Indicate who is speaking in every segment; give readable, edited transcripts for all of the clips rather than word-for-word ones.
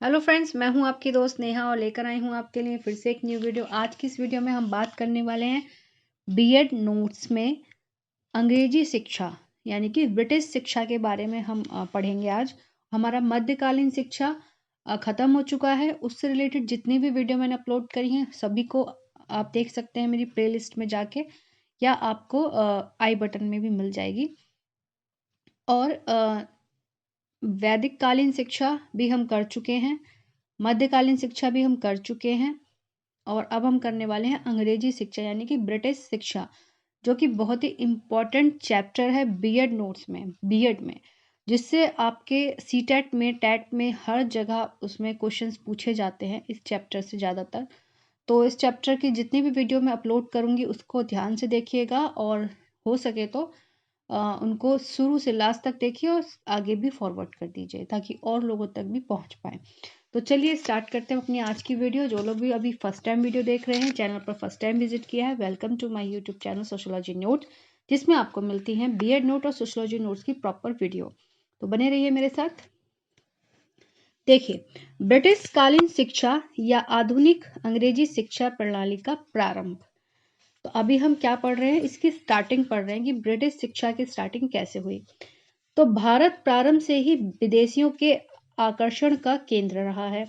Speaker 1: Hello friends, मैं हूं आपकी दोस्त नेहा और लेकर आई हूं आपके लिए फिर से एक न्यू वीडियो। आज की इस वीडियो में हम बात करने वाले हैं बीएड नोट्स में अंग्रेजी शिक्षा यानी कि ब्रिटिश शिक्षा के बारे में हम पढ़ेंगे। आज हमारा मध्यकालीन शिक्षा ख़त्म हो चुका है। उससे रिलेटेड जितनी भी वीडियो मैंने अपलोड करी हैं सभी को आप देख सकते हैं मेरी प्लेलिस्ट में जाके, या आपको आई बटन में भी मिल जाएगी। और वैदिक कालीन शिक्षा भी हम कर चुके हैं, मध्यकालीन शिक्षा भी हम कर चुके हैं, और अब हम करने वाले हैं अंग्रेजी शिक्षा यानी कि ब्रिटिश शिक्षा, जो कि बहुत ही इम्पॉर्टेंट चैप्टर है बीएड नोट्स में, बीएड में, जिससे आपके सीटेट में, टेट में हर जगह उसमें क्वेश्चंस पूछे जाते हैं इस चैप्टर से ज़्यादातर। तो इस चैप्टर की जितनी भी वीडियो मैं अपलोड करूँगी उसको ध्यान से देखिएगा, और हो सके तो उनको शुरू से लास्ट तक देखिए और आगे भी फॉरवर्ड कर दीजिए ताकि और लोगों तक भी पहुंच पाए। तो चलिए स्टार्ट करते हैं अपनी आज की वीडियो। जो लोग भी अभी फर्स्ट टाइम वीडियो देख रहे हैं, चैनल पर फर्स्ट टाइम विजिट किया है, welcome to my YouTube channel sociology notes, जिसमें आपको मिलती हैं बीएड नोट और सोशियोलॉजी नोट्स की प्रॉपर वीडियो। तो बने रहिए मेरे साथ। देखिए, ब्रिटिश कालीन शिक्षा या आधुनिक अंग्रेजी शिक्षा प्रणाली का प्रारंभ। तो अभी हम क्या पढ़ रहे हैं, इसकी स्टार्टिंग पढ़ रहे हैं कि ब्रिटिश शिक्षा की स्टार्टिंग कैसे हुई। तो भारत प्रारंभ से ही विदेशियों के आकर्षण का केंद्र रहा है।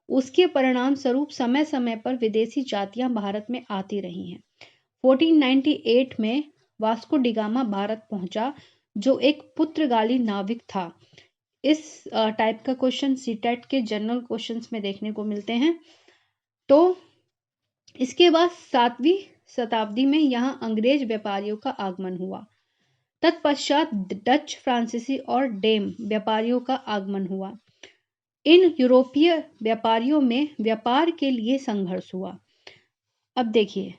Speaker 1: उसके परिणाम स्वरूप समय समय पर विदेशी जातियां भारत में आती रही हैं। 1498 में वास्को डिगामा भारत पहुंचा, जो एक पुर्तगाली नाविक था। इस टाइप का क्वेश्चन सीटेट के जनरल क्वेश्चंस में देखने को मिलते हैं। तो इसके बाद 7वीं शताब्दी में यहाँ अंग्रेज व्यापारियों का आगमन हुआ। तत्पश्चात डच, फ्रांसीसी और डेम व्यापारियों का आगमन हुआ। इन यूरोपीय व्यापारियों में व्यापार के लिए संघर्ष हुआ। अब देखिए,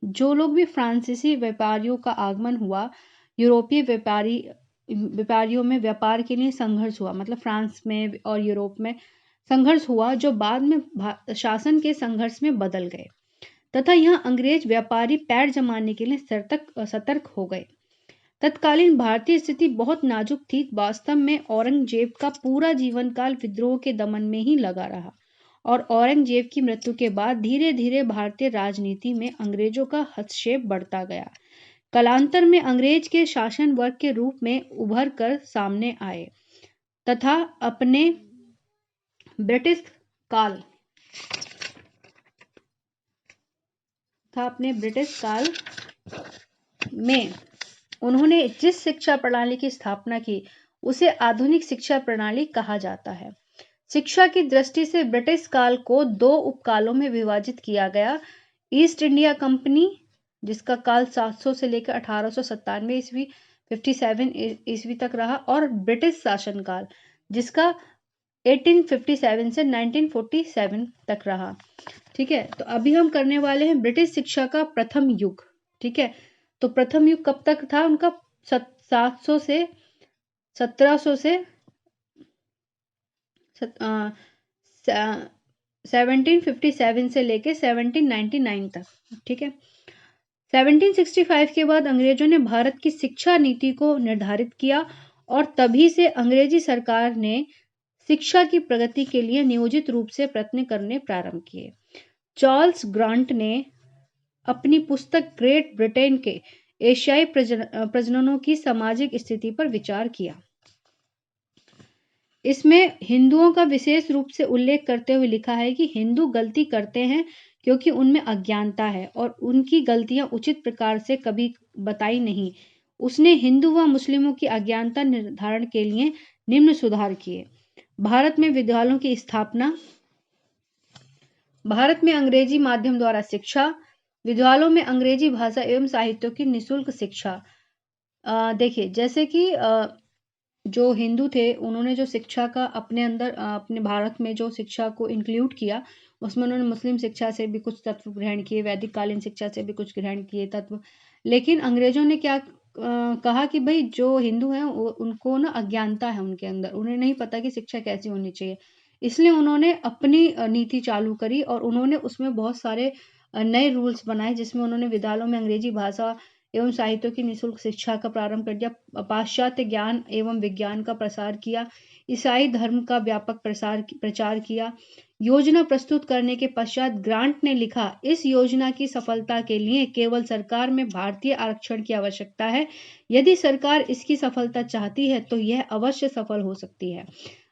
Speaker 1: जो लोग भी फ्रांसीसी व्यापारियों का आगमन हुआ, यूरोपीय व्यापारियों में व्यापार के लिए संघर्ष हुआ, मतलब फ्रांस में और यूरोप में संघर्ष हुआ, जो बाद में शासन के संघर्ष में बदल गए तथा यहाँ अंग्रेज व्यापारी पैर जमाने के लिए सतर्क हो गए। तत्कालीन भारतीय स्थिति बहुत नाजुक थी। वास्तव में औरंगजेब का पूरा जीवन काल विद्रोह के दमन में ही लगा रहा, और औरंगजेब की मृत्यु के बाद धीरे धीरे भारतीय राजनीति में अंग्रेजों का हस्तक्षेप बढ़ता गया। कालांतर में अंग्रेज के शासन वर्ग के रूप में उभर कर सामने आए तथा अपने ब्रिटिश काल में उन्होंने जिस शिक्षा प्रणाली की स्थापना की उसे आधुनिक शिक्षा प्रणाली कहा जाता है। शिक्षा की दृष्टि से ब्रिटिश काल को 2 उपकालों में विभाजित किया गया। ईस्ट इंडिया कंपनी, जिसका काल 700 से लेकर 1897 ईस्वी 57 ईस्वी तक रहा, और ब्रिटिश शासनकाल, जिसका 1857 से 1947 तक रहा। ठीक है, तो अभी हम करने वाले हैं ब्रिटिश शिक्षा का प्रथम युग। ठीक है, तो प्रथम युग कब तक था उनका? 1700 से 1700 से 1757 से लेके 1799 तक। ठीक है, 1765 के बाद अंग्रेजों ने भारत की शिक्षा नीति को निर्धारित किया, और तभी से अंग्रेजी सरकार ने शिक्षा की प्रगति के लिए नियोजित रूप से प्रयत्न करने प्रारंभ किए। चार्ल्स ग्रांट ने अपनी पुस्तक ग्रेट ब्रिटेन के एशियाई प्रजननों की सामाजिक स्थिति पर विचार किया। इसमें हिंदुओं का विशेष रूप से उल्लेख करते हुए लिखा है कि हिंदू गलती करते हैं क्योंकि उनमें अज्ञानता है, और उनकी गलतियां उचित प्रकार से कभी बताई नहीं। उसने हिंदू व मुस्लिमों की अज्ञानता निर्धारण के लिए निम्न सुधार किए। भारत में विद्यालयों की स्थापना, भारत में अंग्रेजी माध्यम द्वारा शिक्षा, विद्यालयों में अंग्रेजी भाषा एवं साहित्य की निःशुल्क शिक्षा। देखिए, जैसे कि जो हिंदू थे उन्होंने जो शिक्षा का अपने अंदर अपने भारत में जो शिक्षा को इंक्लूड किया, उसमें उन्होंने मुस्लिम शिक्षा से भी कुछ तत्व ग्रहण किए, वैदिक कालीन शिक्षा से भी कुछ ग्रहण किए तत्व। लेकिन अंग्रेजों ने क्या कहा कि भाई जो हिंदू हैं उनको ना अज्ञानता है उनके अंदर, उन्हें नहीं पता कि शिक्षा कैसी होनी चाहिए। इसलिए उन्होंने अपनी नीति चालू करी, और उन्होंने उसमें बहुत सारे नए रूल्स बनाए, जिसमें उन्होंने विद्यालयों में अंग्रेजी भाषा एवं साहित्यों की निःशुल्क शिक्षा का प्रारंभ कर दिया। पाश्चात्य ज्ञान एवं विज्ञान का प्रसार किया। ईसाई धर्म का व्यापक प्रचार किया। योजना प्रस्तुत करने के पश्चात ग्रांट ने लिखा, इस योजना की सफलता के लिए केवल सरकार में भारतीय आरक्षण की आवश्यकता है। यदि सरकार इसकी सफलता चाहती है तो यह अवश्य सफल हो सकती है।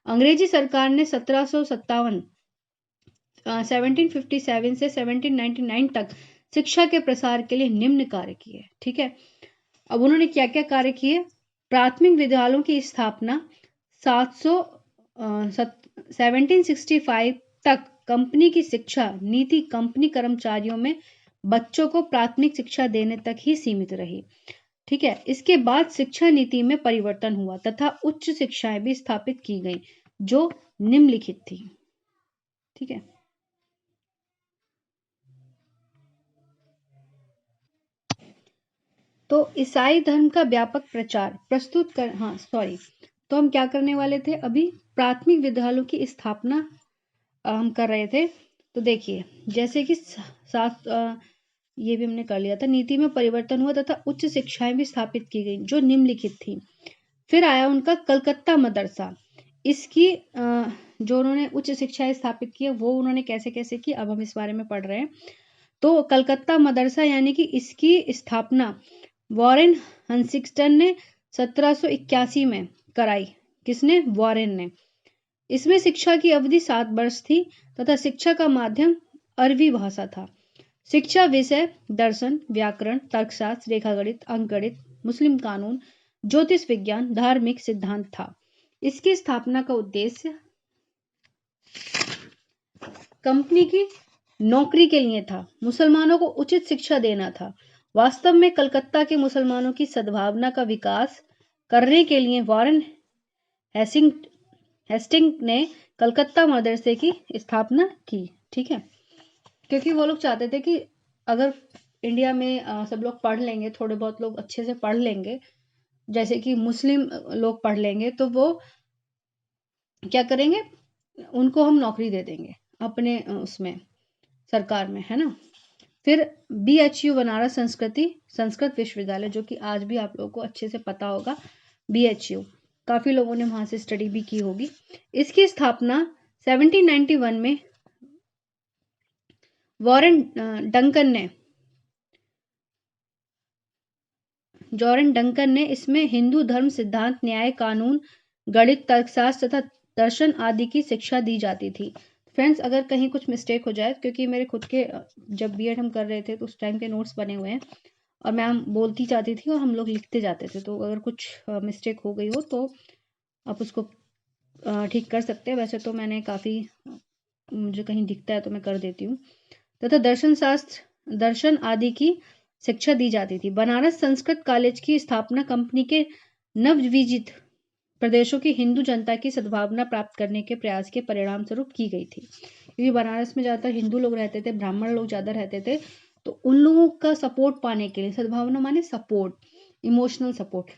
Speaker 1: अंग्रेजी सरकार ने 1757 से 1799 तक शिक्षा के प्रसार के लिए निम्न कार्य किए। ठीक है, अब उन्होंने क्या क्या कार्य किए? प्राथमिक विद्यालयों की स्थापना 1765 तक कंपनी की शिक्षा नीति कंपनी कर्मचारियों में बच्चों को प्राथमिक शिक्षा देने तक ही सीमित रही। ठीक है, इसके बाद शिक्षा नीति में परिवर्तन हुआ तथा उच्च शिक्षाएं भी स्थापित की गई जो निम्नलिखित थी। ठीक है, तो ईसाई धर्म का व्यापक प्रचार प्रस्तुत कर तो हम क्या करने वाले थे? अभी प्राथमिक विद्यालयों की स्थापना हम कर रहे थे। तो देखिए, जैसे कि ये भी हमने कर लिया था। नीति में परिवर्तन हुआ तथा उच्च शिक्षाएं भी स्थापित की गई जो निम्नलिखित थी। फिर आया उनका कलकत्ता मदरसा। इसकी जो उन्होंने उच्च शिक्षाएं स्थापित की वो उन्होंने कैसे कैसे की, अब हम इस बारे में पढ़ रहे हैं। तो कलकत्ता मदरसा यानी कि इसकी स्थापना वॉरेन हंटिंगटन ने 1781 में कराई। किसने? वॉरेन ने। इसमें शिक्षा की अवधि 7 वर्ष थी तथा शिक्षा का माध्यम अरबी भाषा था। शिक्षा विषय दर्शन, व्याकरण, तर्कशास्त्र, रेखागणित, अंकगणित, मुस्लिम कानून, ज्योतिष विज्ञान, धार्मिक सिद्धांत था। इसकी स्थापना का उद्देश्य कंपनी की नौकरी के लिए था। मुसलमानों को उचित शिक्षा देना था। वास्तव में कलकत्ता के मुसलमानों की सद्भावना का विकास करने के लिए वॉरेन हेस्टिंग ने कलकत्ता मदरसे की स्थापना की। ठीक है, क्योंकि वो लोग चाहते थे कि अगर इंडिया में सब लोग पढ़ लेंगे, थोड़े बहुत लोग अच्छे से पढ़ लेंगे, जैसे कि मुस्लिम लोग पढ़ लेंगे, तो वो क्या करेंगे? उनको हम नौकरी दे देंगे अपने उसमें सरकार में, है ना। फिर BHU बनारस संस्कृत विश्वविद्यालय, जो कि आज भी आप लोगों को अच्छे से पता होगा। BHU काफी लोगों ने वहां से स्टडी भी की होगी। इसकी स्थापना 1791 में जॉरेन डंकन ने इसमें हिंदू धर्म सिद्धांत, न्याय, कानून, गणित, तर्कशास्त्र तथा दर्शन आदि की शिक्षा दी जाती थी। फ्रेंड्स, अगर कहीं कुछ मिस्टेक हो जाए, क्योंकि मेरे खुद के जब बीएड हम कर रहे थे तो उस टाइम के नोट्स बने हुए हैं और मैम बोलती जाती थी और हम लोग लिखते जाते थे, तो अगर कुछ मिस्टेक हो गई हो तो आप उसको ठीक कर सकते हैं। वैसे तो मैंने काफ़ी, मुझे कहीं दिखता है तो मैं कर देती हूँ। तथा दर्शन आदि की शिक्षा दी जाती थी। बनारस संस्कृत कॉलेज की स्थापना कंपनी के नवविजित प्रदेशों की हिंदू जनता की सद्भावना प्राप्त करने के प्रयास के परिणाम स्वरूप की गई थी। क्योंकि बनारस में ज़्यादातर हिंदू लोग रहते थे, ब्राह्मण लोग ज़्यादा रहते थे, तो उन लोगों का सपोर्ट पाने के लिए, सद्भावना माने सपोर्ट, इमोशनल सपोर्ट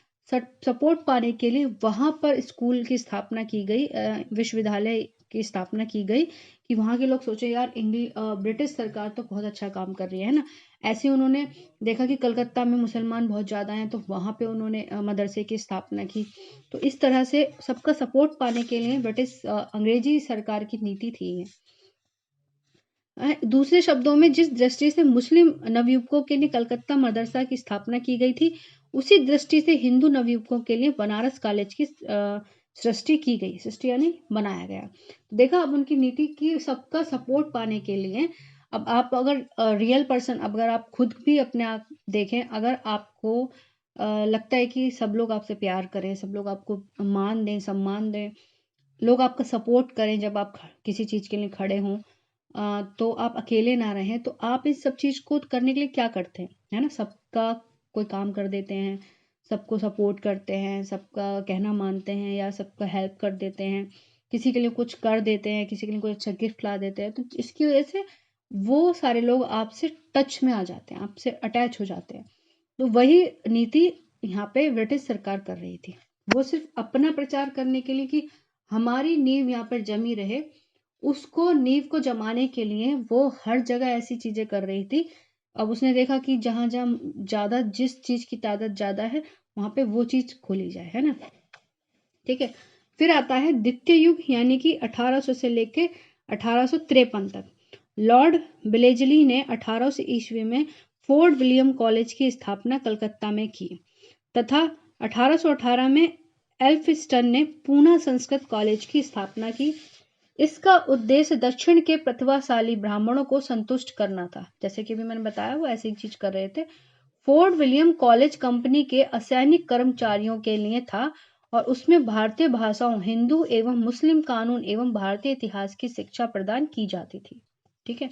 Speaker 1: पाने के लिए वहाँ पर स्कूल की स्थापना की गई, विश्वविद्यालय की स्थापना की गई कि वहाँ के लोग सोचे यार ब्रिटिश सरकार तो बहुत अच्छा काम कर रही है ना। ऐसे उन्होंने देखा कि कलकत्ता में मुसलमान बहुत ज़्यादा हैं, तो वहाँ पे उन्होंने मदरसे की स्थापना की। तो इस तरह से सबका सपोर्ट पाने के लिए अंग्रेजी सरकार की नीति थी ये। दूसरे शब्दों में, जिस दृष्टि से मुस्लिम नवयुवकों के लिए कलकत्ता मदरसा की स्थापना की गई थी, उसी दृष्टि से हिंदू नवयुवकों के लिए बनारस कॉलेज की सृष्टि की गई। सृष्टि यानी बनाया गया। देखा, अब उनकी नीति की सबका सपोर्ट पाने के लिए, अब आप अगर रियल पर्सन, अगर आप खुद भी अपने आप देखें, अगर आपको लगता है कि सब लोग आपसे प्यार करें, सब लोग आपको मान दें, सम्मान दें, लोग आपका सपोर्ट करें जब आप किसी चीज़ के लिए खड़े हों, तो आप अकेले ना रहें, तो आप इस सब चीज़ को करने के लिए क्या करते हैं, है ना। सबका कोई काम कर देते हैं, सबको सपोर्ट करते हैं, सबका कहना मानते हैं या सबका हेल्प कर देते हैं, किसी के लिए कुछ कर देते हैं, किसी के लिए कोई अच्छा गिफ्ट ला देते हैं। तो इसकी वजह से वो सारे लोग आपसे टच में आ जाते हैं, आपसे अटैच हो जाते हैं। तो वही नीति यहाँ पे ब्रिटिश सरकार कर रही थी। वो सिर्फ अपना प्रचार करने के लिए कि हमारी नींव यहाँ पर जमी रहे, उसको नींव को जमाने के लिए वो हर जगह ऐसी चीजें कर रही थी अब उसने देखा कि जहाँ जहाँ ज़्यादा जिस चीज़ की तादाद ज़्यादा है वहाँ पे वो चीज़ खोली जाए, है ना। ठीक है, फिर आता है द्वितीय युग यानी कि 1800 से लेके 1853 तक। लॉर्ड ब्लेजली ने 1800 ईस्वी में फोर्ट विलियम कॉलेज की स्थापना कलकत्ता में की तथा 1818 में एल्फिंस्टन ने पूना संस्कृत कॉलेज की स्थापना की। इसका उद्देश्य दक्षिण के प्रतिभाशाली ब्राह्मणों को संतुष्ट करना था। जैसे कि भी मैंने बताया वो ऐसी चीज कर रहे थे। फोर्ट विलियम कॉलेज कंपनी के असैनिक कर्मचारियों के लिए था और उसमें भारतीय भाषाओं, हिंदू एवं मुस्लिम कानून एवं भारतीय इतिहास की शिक्षा प्रदान की जाती थी। ठीक है,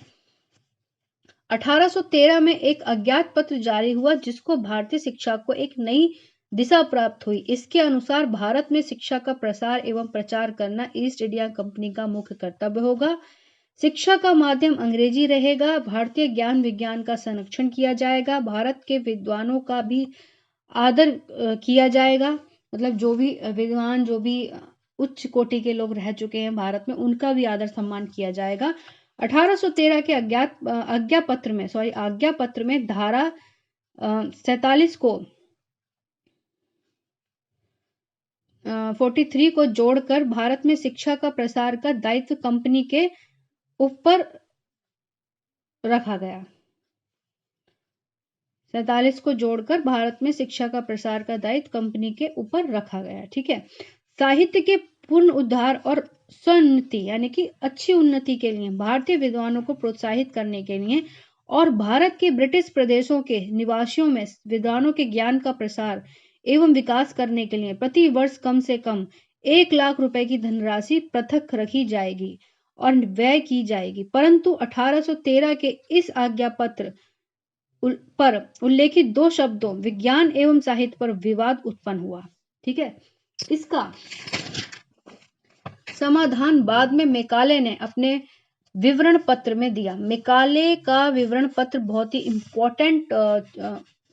Speaker 1: 1813 में एक अज्ञात पत्र जारी हुआ जिसको भारतीय शिक्षा को एक नई दिशा प्राप्त हुई। इसके अनुसार भारत में शिक्षा का प्रसार एवं प्रचार करना ईस्ट इंडिया कंपनी का मुख्य कर्तव्य होगा। शिक्षा का माध्यम अंग्रेजी रहेगा। भारतीय ज्ञान विज्ञान का संरक्षण किया जाएगा। भारत के विद्वानों का भी आदर किया जाएगा। मतलब जो भी विद्वान, जो भी उच्च कोटि के लोग रह चुके हैं भारत में, उनका भी आदर सम्मान किया जाएगा। 1813 के आज्ञा पत्र में धारा 47 को 43 को जोड़कर भारत में शिक्षा का प्रसार का दायित्व कंपनी के ऊपर रखा गया। 47 को जोड़कर भारत में शिक्षा का प्रसार का दायित्व कंपनी के ऊपर रखा गया। ठीक है, साहित्य के पूर्ण उद्धार और स्वोन्नति यानी कि अच्छी उन्नति के लिए, भारतीय विद्वानों को प्रोत्साहित करने के लिए और भारत के ब्रिटिश प्रदेशों के निवासियों में विद्वानों के ज्ञान का प्रसार एवं विकास करने के लिए प्रति वर्ष कम से कम 1 लाख रुपए की धनराशि पृथक रखी जाएगी और व्यय की जाएगी। परंतु 1813 के इस आज्ञा पत्र पर उल्लेखित 2 शब्दों विज्ञान एवं साहित्य पर विवाद उत्पन्न हुआ। ठीक है, इसका समाधान बाद में मैकाले ने अपने विवरण पत्र में दिया। मैकाले का विवरण पत्र बहुत ही इंपॉर्टेंट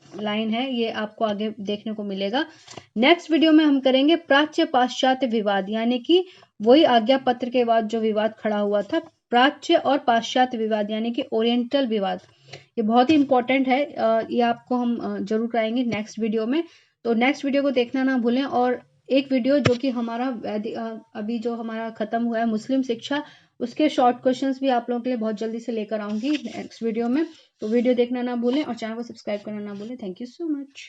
Speaker 1: लाइन है, ये आपको आगे देखने को मिलेगा। नेक्स्ट वीडियो में हम करेंगे प्राच्य पाश्चात्य विवाद, यानी कि वही आज्ञा पत्र के बाद जो विवाद खड़ा हुआ था, प्राच्य और पाश्चात्य विवाद यानी कि ओरिएंटल विवाद। ये बहुत ही इंपॉर्टेंट है, ये आपको हम जरूर कराएंगे नेक्स्ट वीडियो में। तो नेक्स्ट वीडियो को देखना ना भूलें। और एक वीडियो जो कि हमारा अभी जो हमारा खत्म हुआ है मुस्लिम शिक्षा, उसके शॉर्ट क्वेश्चंस भी आप लोगों के लिए बहुत जल्दी से लेकर आऊंगी नेक्स्ट वीडियो में। तो वीडियो देखना ना भूलें और चैनल को सब्सक्राइब करना ना भूलें। Thank you so much.